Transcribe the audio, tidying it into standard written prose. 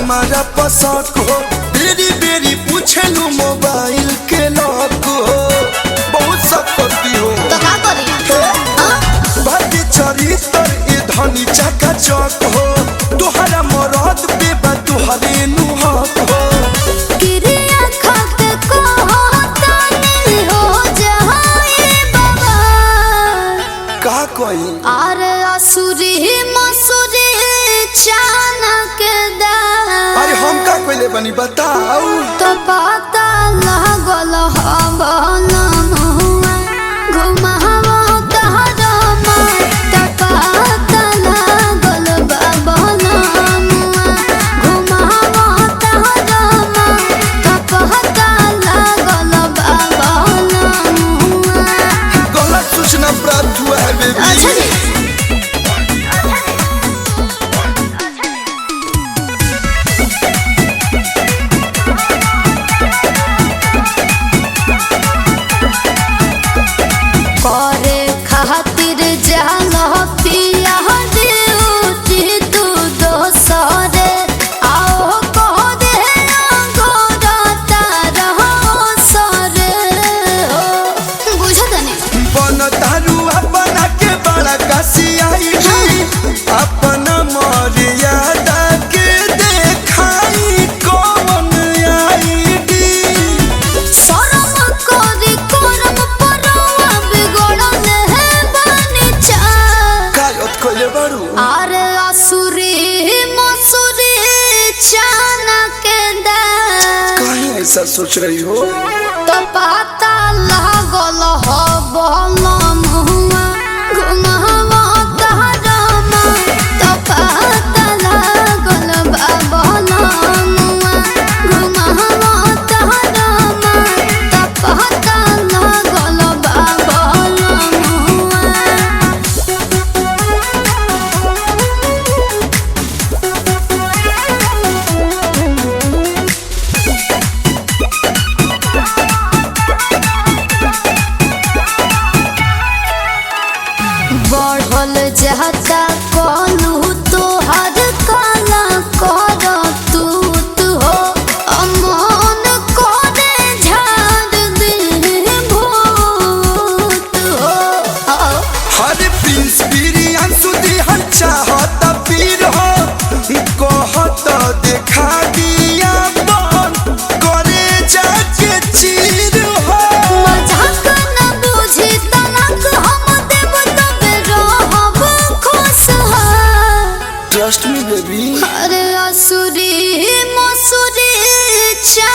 हमारा पसंद हो, बेरी बेरी पूछे लू मोबाइल के लॉक हो, बहुत सकती हो तो का करी भाग्य चरित्र ए धनी चका चौक हो, तुहरा मरद पे बा तुहरे नुहक हो। किरिया खाके को होता नहीं हो जाए बाबा का कोई अरे असुरी मसुरी चानक दा अरे हम का कोई बनी बताओ तो पता लागल हवन मुआ घुमावा तहरमा तो पता लागल बाबन मुआ घुमावा तहरमा तो पता लागल बाबन मुआ। गलत सूचना प्राप्त हुआ है बेबी। अच्छा जी करे खातिर जानो पिया ड्यूटी तू दोसरे आओ कह दे गोरता रहो सरे हो बुझत नहीं बन तारू अपना के बड़ा कसियाई अपना मर्यादा के देखाई कौन आईडी शरम करी करम परवा बिगड़न है बनिचा कायत कोले बारू अरे असुरी मसुरी चानक दा काहे ऐसा सोच रही हो तो पता लागल हो बलम हुआ घुमावा तहरमा तो पता लागल बाबलम हुआ घुमावा तहरमा तो पता लागल बाबलम हुआ। बढ़ल जाता कलू तोहर काला कर तू हो अमन करे झाड़ दे भूत हो हर प्रिंस बिरियान सुधी हर चाहत पीर हो कहत देखा दिया बन करे जाके चीर हो मजाक न बुझी तनक हम देव तबे रहब खुशहाल ट्रस्ट मी बेबी अरे असुरी मसुरी चा